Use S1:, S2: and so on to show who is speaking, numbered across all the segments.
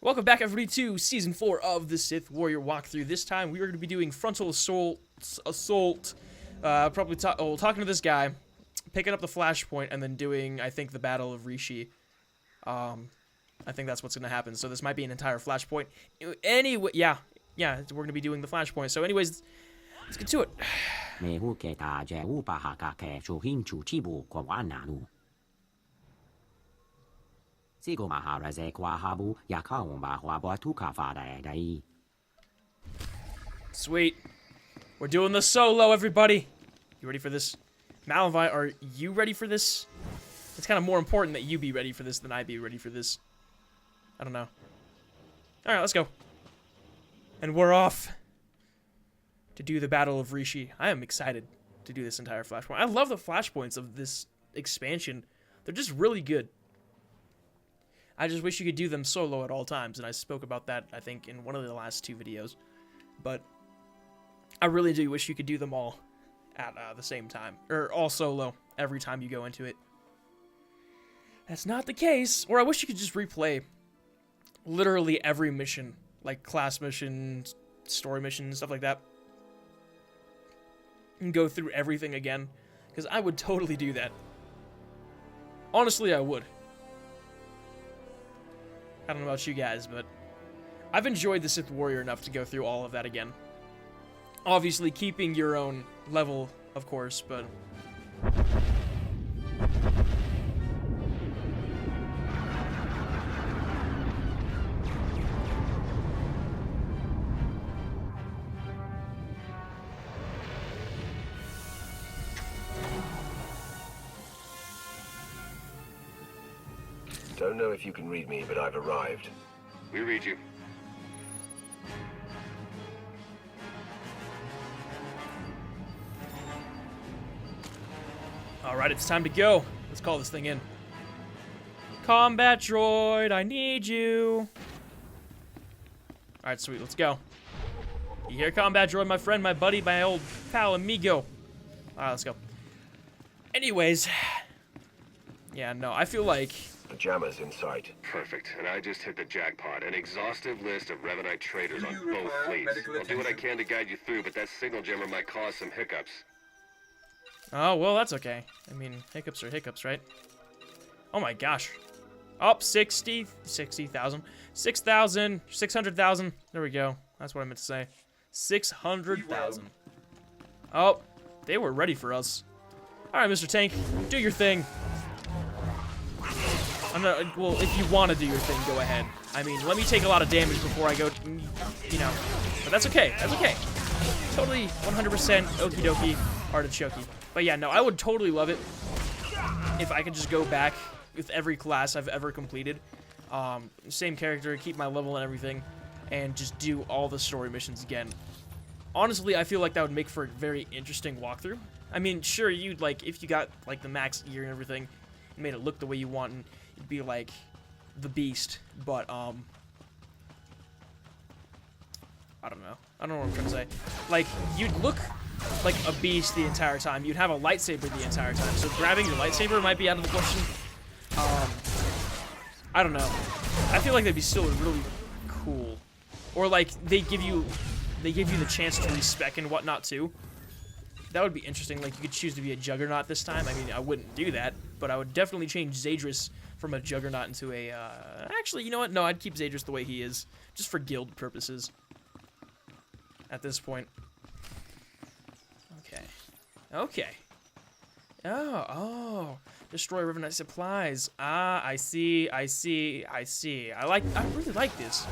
S1: Welcome back, everybody, to Season 4 of the Sith Warrior walkthrough. This time, we are going to be doing frontal assault, probably talking to this guy, picking up the flashpoint, and then doing, I think, the Battle of Rishi. I think that's what's going to happen, so this might be an entire flashpoint. Anyway, yeah, we're going to be doing the flashpoint. So anyways, let's get to it. Sweet. We're doing the solo, everybody. You ready for this? Malavai, are you ready for this? It's kind of more important that you be ready for this than I be ready for this. I don't know. Alright, let's go. And we're off to do the Battle of Rishi. I am excited to do this entire flashpoint. I love the flashpoints of this expansion. They're just really good. I just wish you could do them solo at all times, and I spoke about that, I think, in one of the last two videos. But I really do wish you could do them all at the same time, or all solo every time you go into it. That's not the case. Or I wish you could just replay literally every mission, like class missions, story missions, stuff like that, and go through everything again, because I would totally do that. Honestly, I would. I don't know about you guys, but I've enjoyed the Sith Warrior enough to go through all of that again. Obviously, keeping your own level, of course, but...
S2: Don't know if you can read me, but I've arrived.
S3: We read you.
S1: Alright, it's time to go. Let's call this thing in. Combat droid, I need you. Alright, sweet, let's go. You hear, combat droid, my friend, my buddy, my old pal, amigo. Alright, let's go. Anyways. Yeah, no, I feel like...
S2: Pajamas in sight.
S3: Perfect. And I just hit the jackpot. An exhaustive list of Revanite traders on both fleets. I'll do what I can to guide you through, but that signal jammer might cause some hiccups.
S1: Oh, well, that's okay. I mean, hiccups are hiccups, right? Oh my gosh. Up 60,000. 600,000. There we go. That's what I meant to say. 600,000. Oh, they were ready for us. All right, Mr. Tank, do your thing. I'm not, well, if you want to do your thing, go ahead. I mean, let me take a lot of damage before I go, you know. But that's okay. That's okay. Totally 100% okie dokie, artichokey. But yeah, no, I would totally love it if I could just go back with every class I've ever completed. Same character, keep my level and everything, and just do all the story missions again. Honestly, I feel like that would make for a very interesting walkthrough. I mean, sure, you'd, like, if you got, like, the max gear and everything, you made it look the way you want, and you'd be, like, the beast, but, I don't know. I don't know what I'm trying to say. Like, you'd look like a beast the entire time. You'd have a lightsaber the entire time, so grabbing your lightsaber might be out of the question. I don't know. I feel like that'd be still really cool. Or, like, they give you the chance to respec and whatnot, too. That would be interesting. Like, you could choose to be a Juggernaut this time. I mean, I wouldn't do that, but I would definitely change Zadris from a Juggernaut into a, actually, you know what? No, I'd keep Zadris the way he is, just for guild purposes at this point. Okay. Okay. Oh. Destroy Rivernight supplies. Ah, I see. I really like this.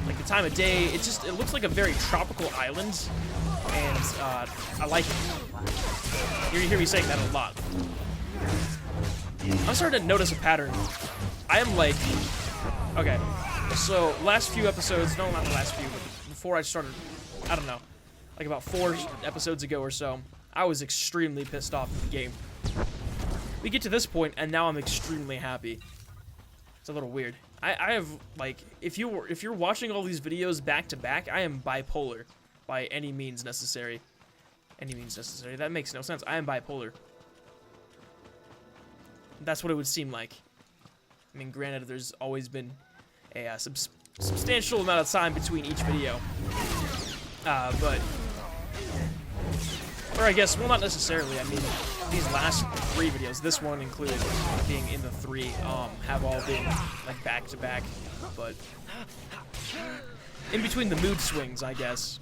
S1: Like, the time of day, it looks like a very tropical island. And, I like it. You hear me saying that a lot. I'm starting to notice a pattern. I am like... Okay. So, last few episodes... No, not the last few, but before I started... I don't know. Like, about 4 episodes ago or so, I was extremely pissed off at the game. We get to this point, and now I'm extremely happy. It's a little weird. I have, like... If you're watching all these videos back to back, I am bipolar. By any means necessary. Any means necessary. That makes no sense. I am bipolar. That's what it would seem like. I mean, granted, there's always been a substantial amount of time between each video. But, or I guess, well, not necessarily. I mean, these last 3 videos, this one included being in the 3, have all been like back to back. But in between the mood swings, I guess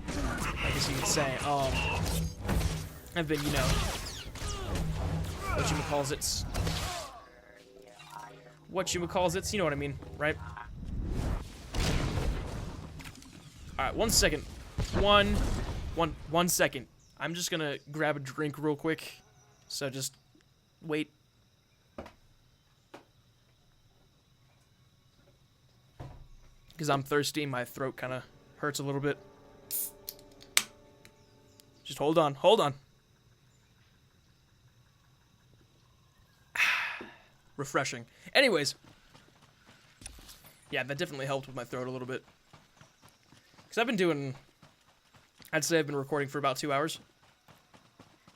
S1: you could say, I've been, you know, whatchamacallits, you know what I mean, right? Alright, 1 second. One second. I'm just gonna grab a drink real quick. So just wait. Because I'm thirsty, my throat kind of hurts a little bit. Just hold on, hold on. Refreshing. Anyways. Yeah, that definitely helped with my throat a little bit. Because I've been doing... I'd say I've been recording for about 2 hours.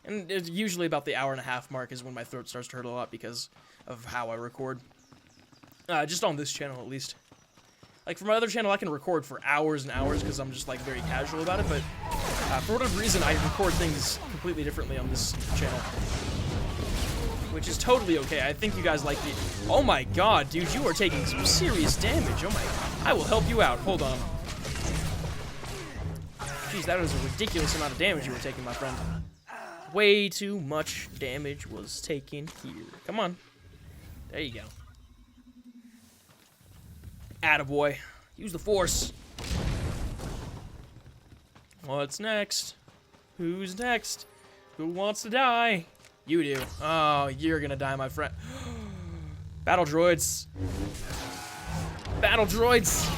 S1: And it's usually about the hour and a half mark is when my throat starts to hurt a lot because of how I record. Just on this channel, at least. Like, for my other channel, I can record for hours and hours because I'm just, like, very casual about it. But for whatever reason, I record things completely differently on this channel. Which is totally okay. I think you guys like the... Oh my god, dude, you are taking some serious damage. Oh my... I will help you out. Hold on. Jeez, that was a ridiculous amount of damage you were taking, my friend. Way too much damage was taken here. Come on. There you go. Attaboy. Use the force. What's next? Who's next? Who wants to die? You do. Oh, you're gonna die, my friend. Battle droids. Battle droids.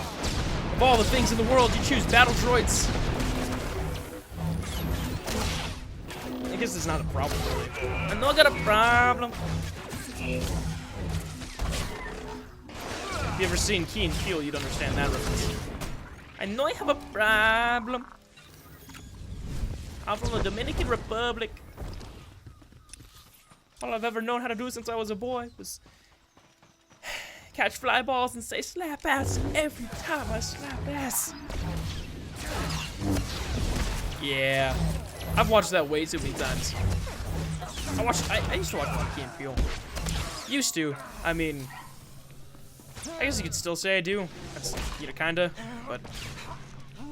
S1: Of all the things in the world, you choose battle droids. I guess it's not a problem, really. I know I got a problem. If you ever seen Key and Peele, you'd understand that reference. I know I have a problem. I'm from the Dominican Republic. All I've ever known how to do since I was a boy was catch fly balls and say slap ass every time I slap ass. Yeah. I've watched that way too many times. I used to watch a lot of Key and Peele. Used to. I mean, I guess you could still say I do. That's, you know, kinda, but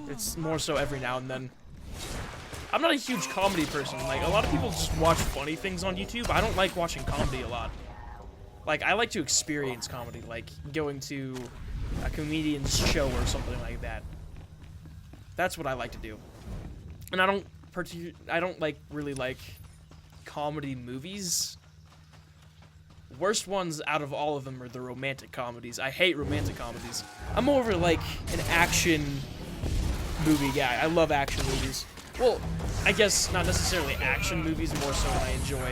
S1: it's more so every now and then. I'm not a huge comedy person. Like, a lot of people just watch funny things on YouTube. I don't like watching comedy a lot. Like, I like to experience comedy, like going to a comedian's show or something like that. That's what I like to do. And I don't really like comedy movies. Worst ones out of all of them are the romantic comedies. I hate romantic comedies. I'm more of like an action movie guy. I love action movies. Well, I guess not necessarily action movies, more so I enjoy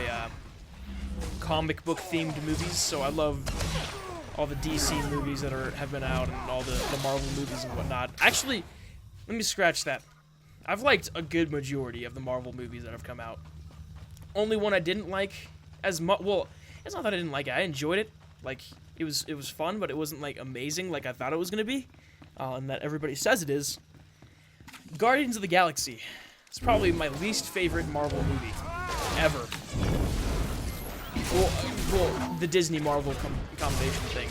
S1: comic book themed movies. So I love all the DC movies that have been out and all the Marvel movies and whatnot. Actually, let me scratch that. I've liked a good majority of the Marvel movies that have come out. Only one I didn't like as much. Well, it's not that I didn't like it. I enjoyed it. Like, it was fun, but it wasn't like amazing like I thought it was gonna be, and that everybody says it is. Guardians of the Galaxy. It's probably my least favorite Marvel movie ever. Well, the Disney Marvel combination thing.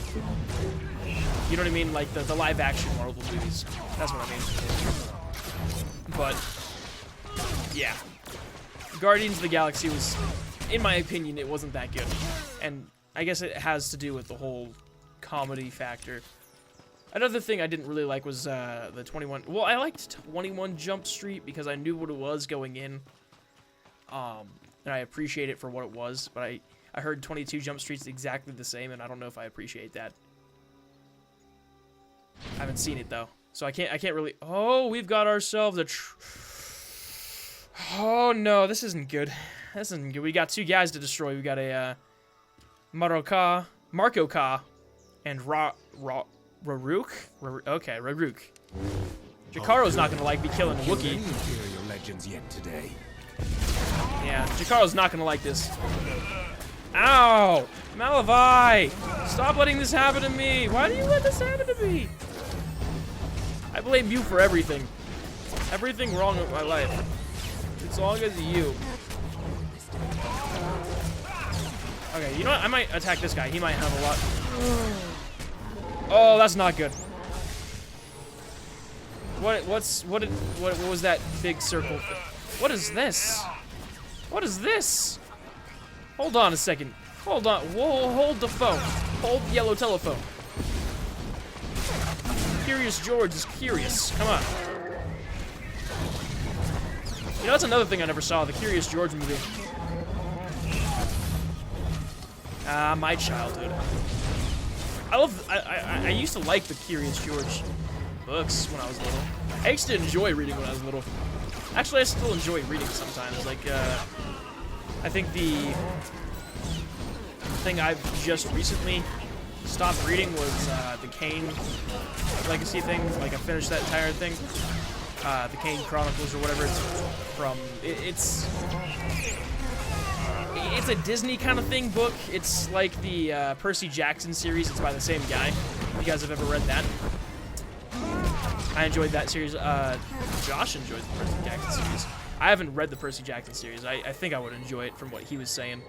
S1: You know what I mean? Like the live action Marvel movies. That's what I mean. But yeah, Guardians of the Galaxy was, in my opinion, it wasn't that good. And I guess it has to do with the whole comedy factor. Another thing I didn't really like was the 21... Well, I liked 21 Jump Street because I knew what it was going in. And I appreciate it for what it was. But I heard 22 Jump Street's exactly the same, and I don't know if I appreciate that. I haven't seen it, though. So I can't really... Oh, we've got ourselves a... Oh, no, this isn't good. This isn't good. We got 2 guys to destroy. We got a Marco Ka, and Rarook? Okay, Rarook. Jakaro's not gonna like me killing a Wookiee.
S4: Imperial legends yet today.
S1: Yeah, Jakaro's not gonna like this. Ow! Malavi! Stop letting this happen to me! Why do you let this happen to me? I blame you for everything. Everything wrong with my life. It's all because of you. Okay, you know what? I might attack this guy. He might have a lot. Oh, that's not good. What was that big circle? What is this? What is this? Hold on a second. Hold on. Whoa, hold the phone. Hold the yellow telephone. Curious George is curious. Come on. You know, that's another thing I never saw, the Curious George movie. Ah, my childhood. I used to like the Curious George books when I was little. I used to enjoy reading when I was little. Actually, I still enjoy reading sometimes. Like, I think the thing I've just recently stopped reading was the Kane Legacy thing. Like, I finished that entire thing. The Kane Chronicles or whatever it's from. It's a Disney kind of thing book. It's like the Percy Jackson series. It's by the same guy. If you guys have ever read that. I enjoyed that series. Josh enjoys the Percy Jackson series. I haven't read the Percy Jackson series. I think I would enjoy it from what he was saying.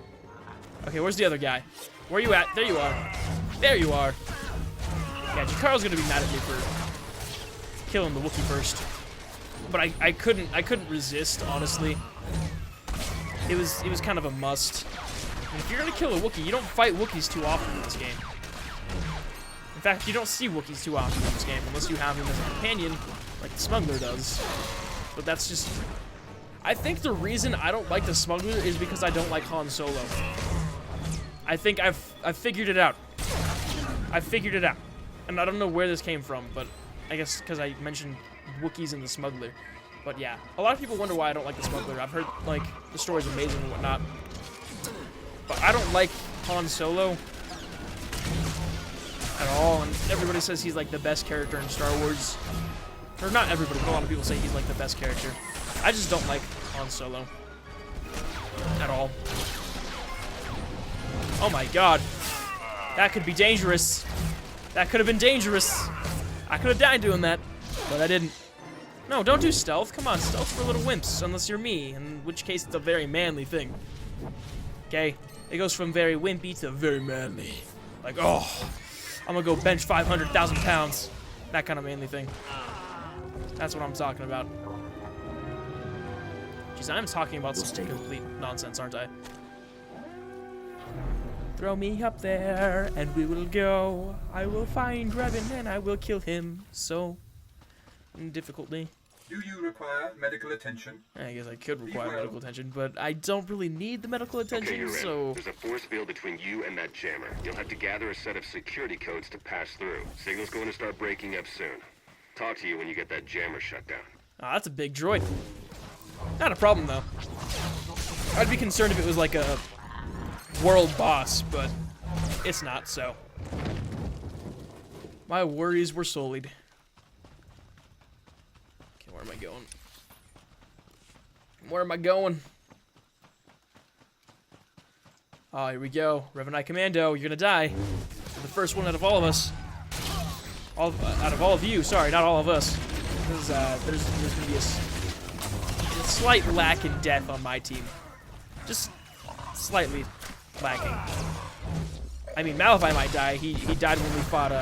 S1: Okay, where's the other guy? Where are you at? There you are. There you are. Yeah, Jakar's gonna be mad at me for killing the Wookiee first. But I couldn't resist, honestly. It was kind of a must. And if you're gonna kill a Wookiee, you don't fight Wookiees too often in this game. In fact, you don't see Wookiees too often in this game unless you have him as a companion, like the Smuggler does. But that's just... I think the reason I don't like the Smuggler is because I don't like Han Solo. I think I've figured it out. I figured it out. And I don't know where this came from, but I guess because I mentioned Wookiees and the Smuggler. But yeah, a lot of people wonder why I don't like the Smuggler. I've heard, like, the story's amazing and whatnot. But I don't like Han Solo at all, and everybody says he's, like, the best character in Star Wars. Or not everybody, but a lot of people say he's, like, the best character. I just don't like Han Solo. At all. Oh my god. That could be dangerous. That could have been dangerous. I could have died doing that, but I didn't. No, don't do stealth. Come on, stealth for little wimps, unless you're me, in which case it's a very manly thing. Okay? It goes from very wimpy to very manly. Like, oh, I'm gonna go bench 500,000 pounds. That kind of manly thing. That's what I'm talking about. Jeez, I'm talking about some complete nonsense, aren't I? Throw me up there, and we will go. I will find Revan, and I will kill him. So difficultly.
S4: Do you require medical attention?
S1: I guess I could require medical attention, but I don't really need the medical attention,
S3: Okay, you're
S1: so...
S3: in. There's a force field between you and that jammer. You'll have to gather a set of security codes to pass through. Signal's going to start breaking up soon. Talk to you when you get that jammer shut down.
S1: Oh, that's a big droid. Not a problem, though. I'd be concerned if it was like a world boss, but it's not, so... My worries were sullied. Okay, where am I going? Where am I going? Oh, here we go. Revenant Commando, you're gonna die. You're the first one out of all of us. Out of all of you, sorry, not all of us. There's gonna be a slight lack in death on my team. Just slightly lacking. I mean, Malavi might die. He died when we fought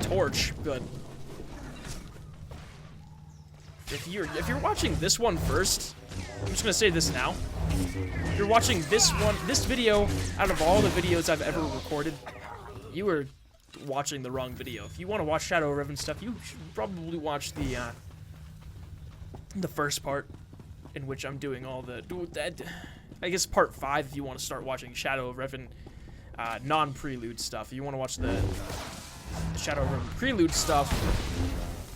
S1: Torch, but if you're watching this one first, I'm just gonna say this now. If you're watching this video out of all the videos I've ever recorded, you are watching the wrong video. If you want to watch Shadow of Revan stuff, you should probably watch the first part, in which I'm doing all the I guess part 5 if you want to start watching Shadow of Revan non-prelude stuff. If you want to watch the Shadow of Revan prelude stuff,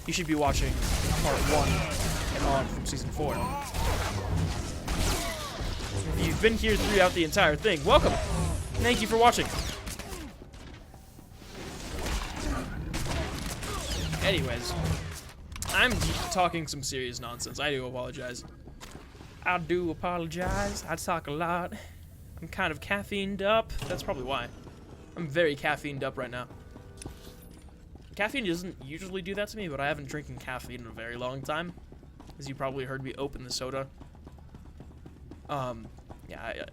S1: you should be watching part 1 and on from season 4. If you've been here throughout the entire thing, welcome. Thank you for watching. Anyways, I'm talking some serious nonsense. I do apologize. I do apologize. I talk a lot. I'm kind of caffeined up. That's probably why. I'm very caffeined up right now. Caffeine doesn't usually do that to me, but I haven't drinking caffeine in a very long time. As you probably heard me open the soda. Yeah,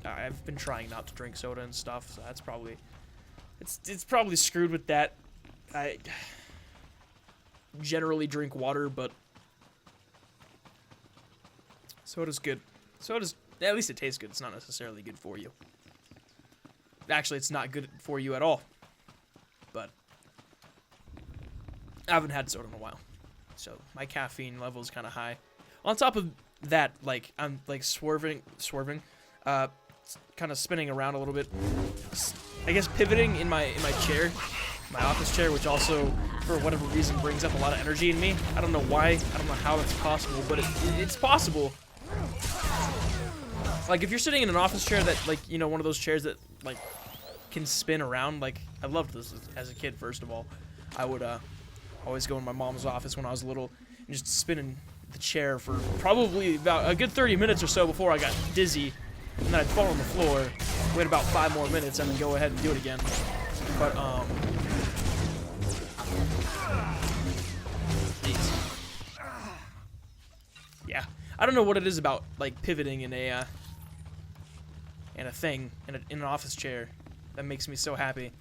S1: I've been trying not to drink soda and stuff, so that's probably... It's probably screwed with that. I generally drink water, but... soda's good. Soda's... at least it tastes good. It's not necessarily good for you. Actually, it's not good for you at all. But... I haven't had soda in a while. So, my caffeine level is kind of high. On top of that, like, I'm, like, swerving, kind of spinning around a little bit. I guess pivoting in my chair, my office chair, which also, for whatever reason, brings up a lot of energy in me. I don't know why, I don't know how that's possible, but it's possible. Like, if you're sitting in an office chair that, like, you know, one of those chairs that, like, can spin around, like, I loved this as a kid, first of all. I would, always go in my mom's office when I was little and just spin in the chair for probably about a good 30 minutes or so before I got dizzy, and then I'd fall on the floor, wait about 5 more minutes, and then go ahead and do it again. But, yeah, I don't know what it is about, like, pivoting in a thing, in an office chair that makes me so happy.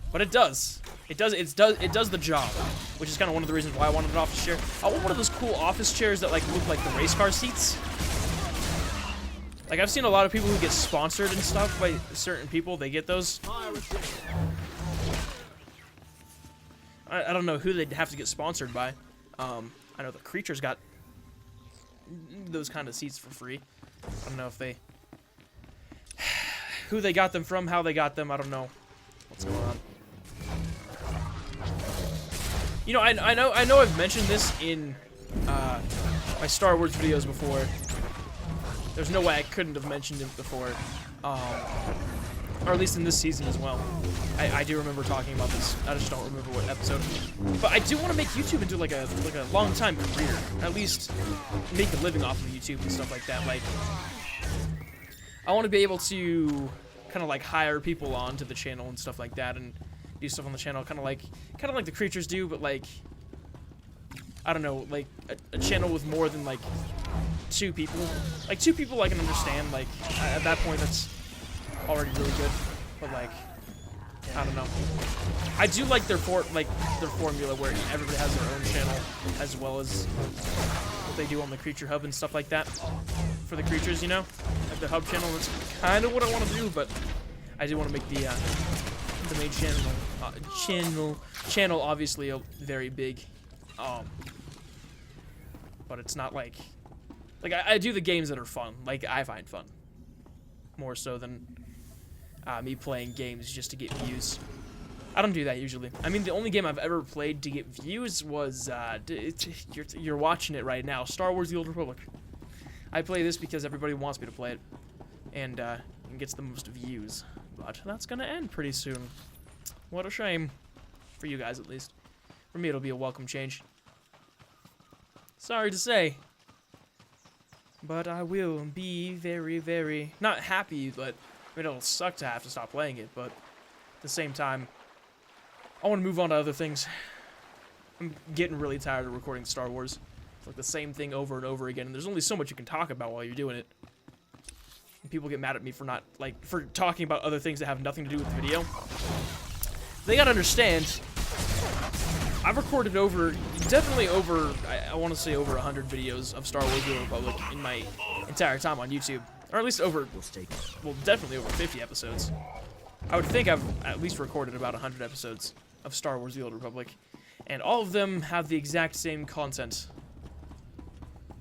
S1: But it does. It does the job, which is kind of one of the reasons why I wanted an office chair. I want one of those cool office chairs that, like, look like the race car seats. Like, I've seen a lot of people who get sponsored and stuff by certain people. They get those. I don't know who they'd have to get sponsored by. I know the Creatures got those kind of seats for free. I don't know if they... who they got them from, how they got them, I don't know what's going on. You know, I know I've mentioned this in my Star Wars videos before. There's no way I couldn't have mentioned it before, or at least in this season as well. I do remember talking about this. I just don't remember what episode. But I do want to make YouTube into like a long time career. At least make a living off of YouTube and stuff like that. Like, I want to be able to kind of like hire people onto the channel and stuff like that, and do stuff on the channel, kind of like the Creatures do, but like, I don't know, like a channel with more than like 2 people. Like 2 people I can understand. Like at that point, that's already really good. But like, I don't know. I do like their formula where everybody has their own channel as well as what they do on the Creature Hub and stuff like that for the Creatures. You know, like the Hub channel. That's kind of what I want to do, but I do want to make the main channel obviously very big, but it's not like I do the games that are fun, like I find fun more so than me playing games just to get views. I don't do that usually. I mean, the only game I've ever played to get views was you're watching it right now, Star Wars: The Old Republic. I play this because everybody wants me to play it, and it gets the most views. But that's gonna end pretty soon. What a shame. For you guys, at least. For me, it'll be a welcome change. Sorry to say. But I will be very, very... not happy, but... I mean, it'll suck to have to stop playing it, but... at the same time... I want to move on to other things. I'm getting really tired of recording Star Wars. It's like the same thing over and over again, and there's only so much you can talk about while you're doing it. People get mad at me for not, like, for talking about other things that have nothing to do with the video. They gotta understand, I've recorded definitely over, I want to say over 100 videos of Star Wars: The Old Republic in my entire time on YouTube. Or at least over, well, definitely over 50 episodes. I would think I've at least recorded about 100 episodes of Star Wars: The Old Republic. And all of them have the exact same content.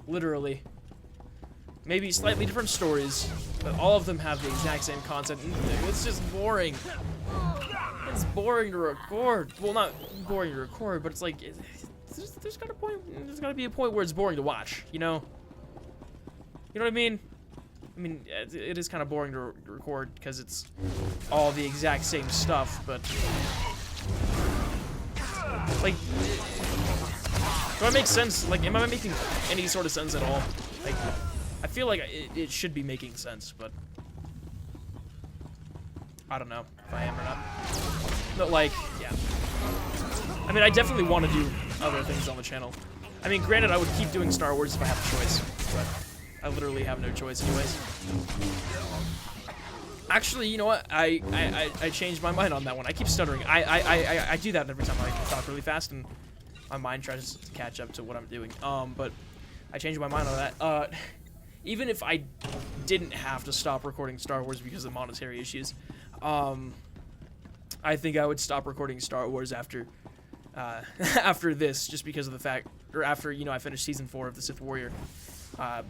S1: Literally. Maybe slightly different stories, but all of them have the exact same content. It's just boring. It's boring to record. Well, not boring to record, but it's like there's gotta be a point where it's boring to watch. You know? You know what I mean? I mean, it is kind of boring to record because it's all the exact same stuff. But like, do I make sense? Like, am I making any sort of sense at all? Like, I feel like it should be making sense, but I don't know if I am or not. But, like, yeah. I mean, I definitely want to do other things on the channel. I mean, granted, I would keep doing Star Wars if I had the choice, but I literally have no choice anyways. Actually, you know what? I changed my mind on that one. I keep stuttering. I do that every time I talk really fast, and my mind tries to catch up to what I'm doing. But I changed my mind on that. Even if I didn't have to stop recording Star Wars because of monetary issues, I think I would stop recording Star Wars after after this, just because of the fact, or after, you know, I finished season 4 of the Sith Warrior.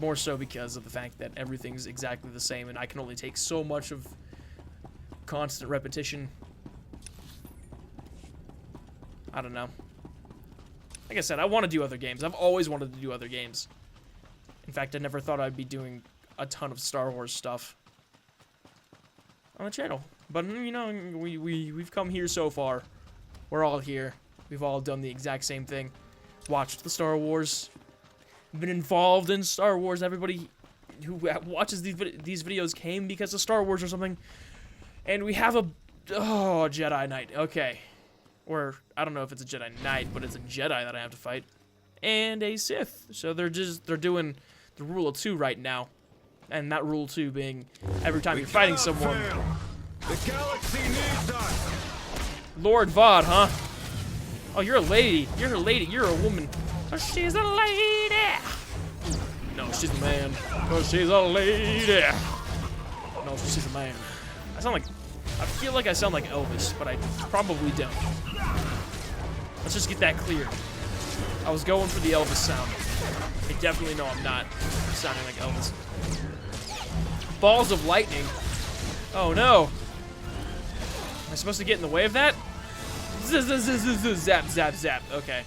S1: More so because of the fact that everything's exactly the same, and I can only take so much of constant repetition. I don't know. Like I said, I want to do other games. I've always wanted to do other games. In fact, I never thought I'd be doing a ton of Star Wars stuff on the channel. But, you know, we've come here so far. We're all here. We've all done the exact same thing. Watched the Star Wars. Been involved in Star Wars. Everybody who watches these videos came because of Star Wars or something. And we have a Jedi Knight. Okay. Or I don't know if it's a Jedi Knight, but it's a Jedi that I have to fight. And a Sith. So they're doing the rule of 2 right now. And that rule 2 being every time you're fighting someone.
S5: The galaxy needs us.
S1: Lord Vod, huh? Oh, you're a lady. You're a lady. You're a woman. Oh, she's a lady. No, she's a man. Oh, she's a lady. No, she's a man. I feel like I sound like Elvis, but I probably don't. Let's just get that clear. I was going for the Elvis sound. I definitely know I'm not sounding like Elvis. Balls of lightning. Oh no. Am I supposed to get in the way of that? Zap, zap, zap. Okay.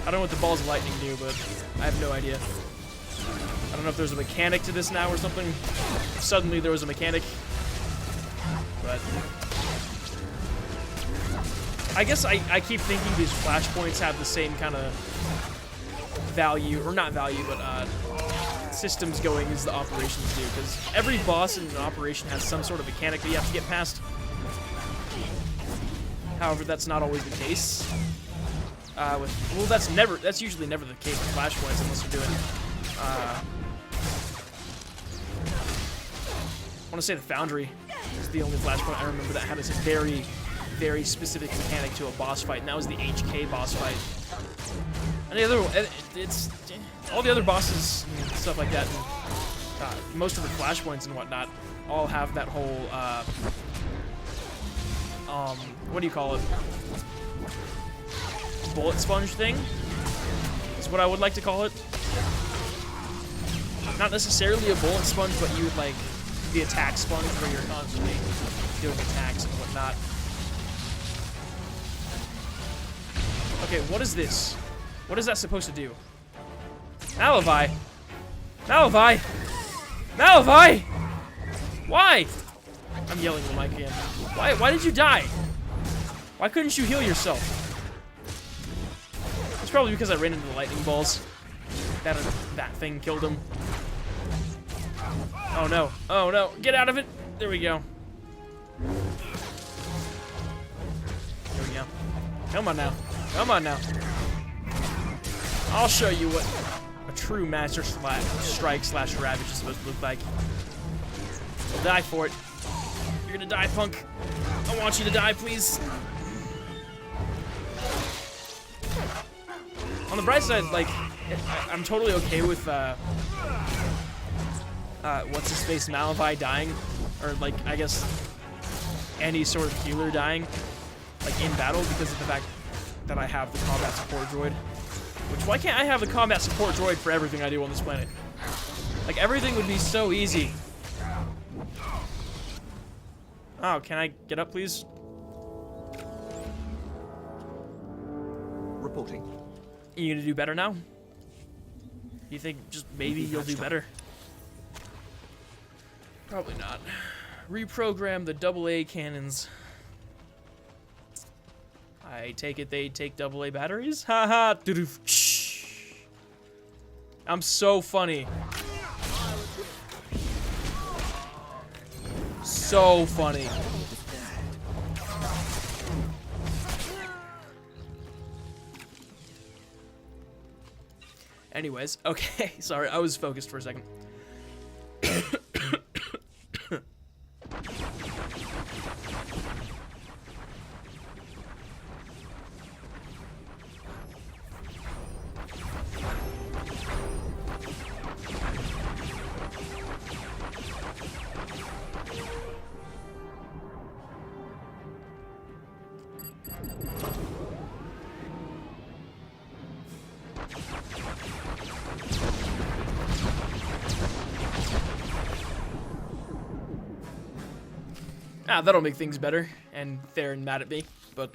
S1: I don't know what the balls of lightning do, but I have no idea. I don't know if there's a mechanic to this now or something. If suddenly there was a mechanic. But I guess I keep thinking these flashpoints have the same kind of value, or not value, but systems going as the operations do, because every boss in an operation has some sort of mechanic that you have to get past. However, that's not always the case. That's usually never the case with flashpoints unless you're doing I want to say the Foundry is the only flashpoint I remember that had a very, very specific mechanic to a boss fight, and that was the HK boss fight. And the other, it's all the other bosses and stuff like that. And, most of the flashpoints and whatnot all have that whole what do you call it? Bullet sponge thing is what I would like to call it. Not necessarily a bullet sponge, but you would like the attack sponge where you're constantly doing attacks and whatnot. Okay, what is this? What is that supposed to do? Malavai! Malavai! Malavai! Why? I'm yelling at the mic again. Why did you die? Why couldn't you heal yourself? It's probably because I ran into the lightning balls. That thing killed him. Oh no. Oh no. Get out of it. There we go. There we go. Come on now. Come on now. I'll show you what a true Master Strike / Ravage is supposed to look like. You'll die for it. You're gonna die, punk. I want you to die, please. On the bright side, like, I'm totally okay with, what's his face, Malavai dying, or, like, I guess, any sort of healer dying, like, in battle, because of the fact that I have the combat support droid. Which, why can't I have the combat support droid for everything I do on this planet? Like, everything would be so easy. Oh, can I get up, please?
S5: Reporting.
S1: You gonna do better now? You think just maybe you'll do better? Probably not. Reprogram the AA cannons. I take it they take AA batteries? Haha! I'm so funny. So funny. Anyways, okay. Sorry, I was focused for a second. That'll make things better, and Theron mad at me, but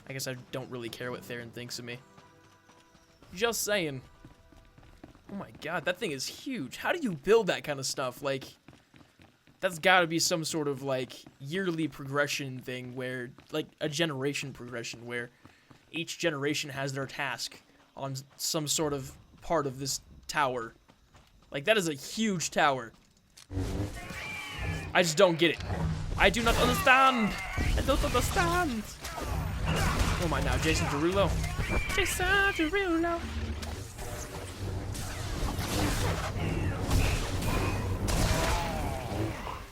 S1: I guess I don't really care what Theron thinks of me. Just saying. Oh my god, that thing is huge. How do you build that kind of stuff? Like, that's gotta be some sort of, like, yearly progression thing where, like, a generation progression where each generation has their task on some sort of part of this tower. Like, that is a huge tower. I just don't get it. I do not understand. I don't understand. Oh my, now Jason Derulo. Jason Derulo.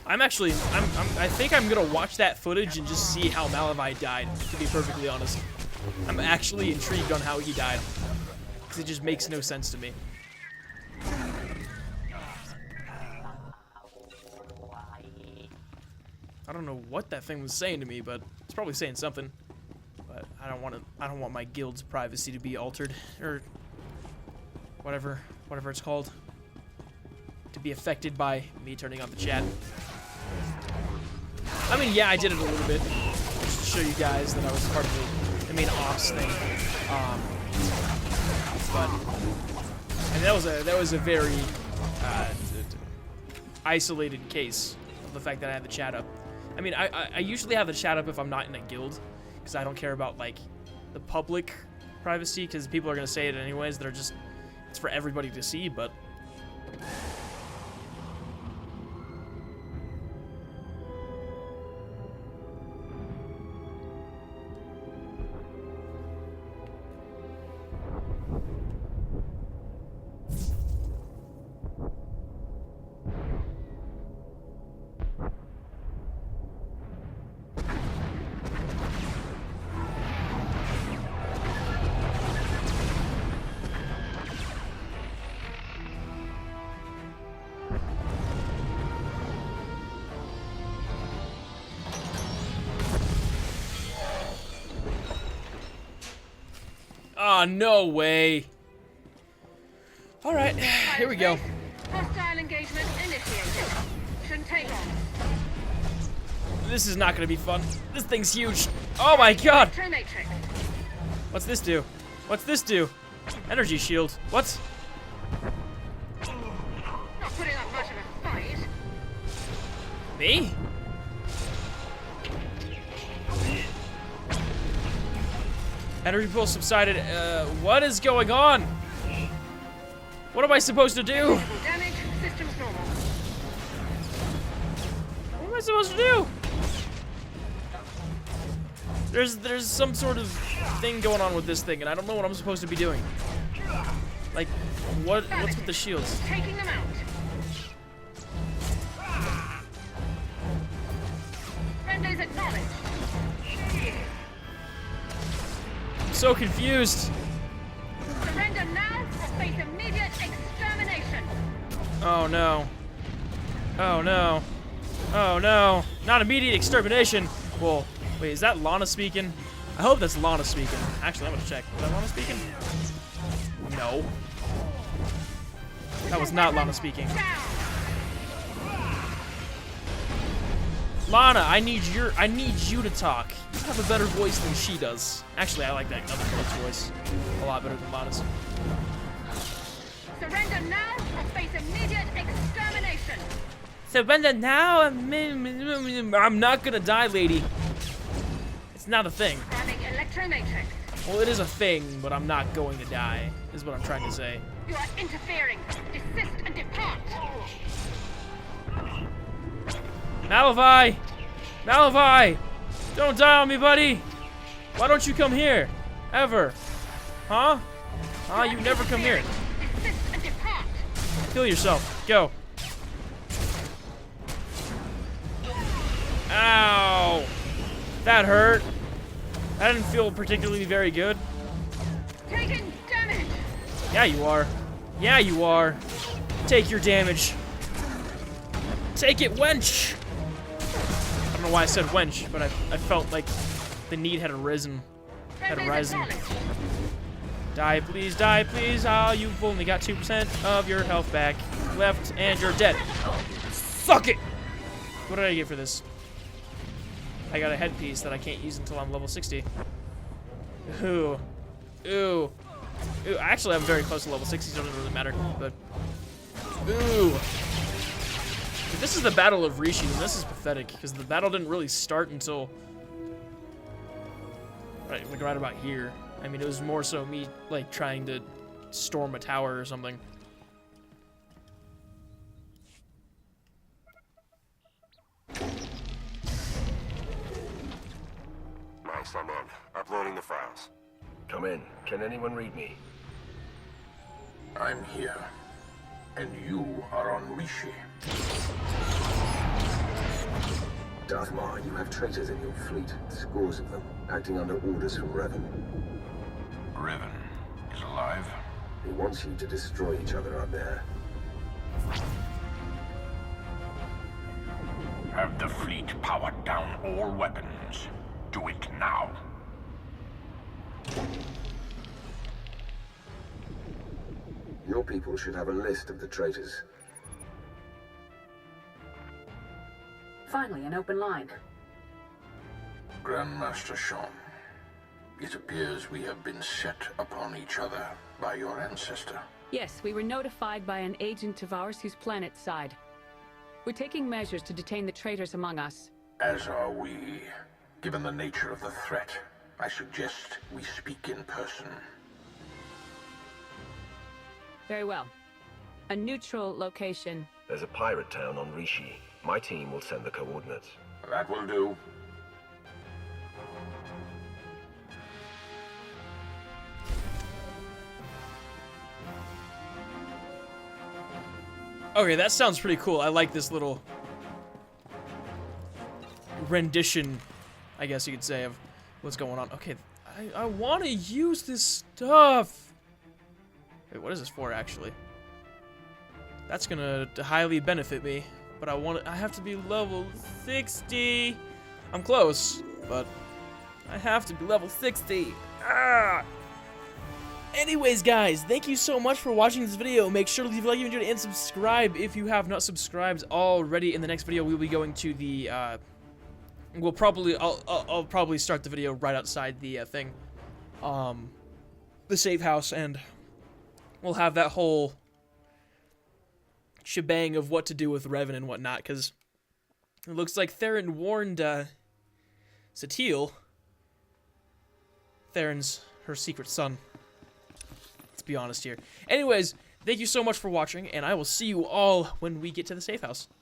S1: I think I'm gonna watch that footage and just see how Malavai died, to be perfectly honest. I'm actually intrigued on how he died, because it just makes no sense to me. I don't know what that thing was saying to me, but it's probably saying something. But I don't want my guild's privacy to be altered, or whatever it's called, to be affected by me turning on the chat. I mean, yeah, I did it a little bit, just to show you guys that I was part of the main ops thing. But and that was a very isolated case of the fact that I had the chat up. I mean, I usually have the chat up if I'm not in a guild, because I don't care about, like, the public privacy, because people are going to say it anyways. They're just, it's for everybody to see, but... Oh, no way. All right, here we go.
S6: Hostile engagement initiated. Shouldn't take long.
S1: This is not gonna be fun. This thing's huge. Oh my god.
S6: Matrix.
S1: What's this do? What's this do? Energy shield. What?
S6: Not putting up much of a fight.
S1: Me? Energy pulse subsided. What is going on? What am I supposed to do?
S6: Damage. Systems normal.
S1: What am I supposed to do? There's some sort of thing going on with this thing, and I don't know what I'm supposed to be doing. Like, what's with the shields?
S6: Taking them out. Friendlies acknowledged.
S1: I'm so confused.
S6: Surrender now or face immediate extermination.
S1: Oh no. Oh no. Oh no. Not immediate extermination. Well, wait, is that Lana speaking? I hope that's Lana speaking. Actually, I'm gonna check. Was that Lana speaking? No. That was not Lana speaking. Lana, I need you to talk. You have a better voice than she does. Actually, I like that other girl's voice a lot better than Lana's.
S6: Surrender now or face immediate extermination.
S1: Surrender now. I'm not gonna die, lady. It's not a thing.
S6: Grabbing electromatrix.
S1: Well, it is a thing, but I'm not going to die, is what I'm trying to say.
S6: You are interfering. Desist and depart.
S1: Malavai! Malavai! Don't die on me, buddy! Why don't you come here? Ever? Huh? Huh? You never come here. Kill yourself. Go. Ow. That hurt. That didn't feel particularly very good.
S6: Taking damage.
S1: Yeah, you are. Yeah, you are. Take your damage. Take it, wench. I don't know why I said wench, but I felt like the need had arisen. Had
S6: Friendly's
S1: arisen.
S6: acknowledged.
S1: Die, please, die, please. Oh, you've only got 2% of your health back left, and you're dead. Suck it! What did I get for this? I got a headpiece that I can't use until I'm level 60. Ooh. Ooh. Ooh. Actually, I'm very close to level 60, so it doesn't really matter, but... Ooh. If this is the Battle of Rishi, then this is pathetic, because the battle didn't really start until... right about here. I mean, it was more so me, like, trying to storm a tower or something.
S3: Nice, I'm in. Uploading the files.
S2: Come in. Can anyone read me?
S7: I'm here, and you are on Rishi.
S2: Darthmar, you have traitors in your fleet. Scores of them, acting under orders from Revan.
S7: Revan is alive.
S2: He wants you to destroy each other out there.
S7: Have the fleet powered down all weapons. Do it now.
S2: Your people should have a list of the traitors.
S8: Finally, an open line.
S7: Grandmaster Sean, it appears we have been set upon each other by your ancestor.
S8: Yes, we were notified by an agent of ours whose planet side. We're taking measures to detain the traitors among us.
S7: As are we. Given the nature of the threat, I suggest we speak in person.
S8: Very well. A neutral location.
S2: There's a pirate town on Rishi. My team will send the coordinates.
S7: That will do.
S1: Okay, that sounds pretty cool. I like this little rendition, I guess you could say, of what's going on. Okay, I want to use this stuff. Wait, what is this for, actually? That's gonna highly benefit me, but I have to be level 60. I'm close, but I have to be level 60. Ah! Anyways, guys, thank you so much for watching this video. Make sure to leave a like if you enjoyed it and subscribe if you have not subscribed already. In the next video, we'll be going to the, I'll probably start the video right outside the thing, the safe house, and we'll have that whole shebang of what to do with Revan and whatnot, because it looks like Theron warned, Satele, Theron's her secret son. Let's be honest here. Anyways, thank you so much for watching, and I will see you all when we get to the safe house.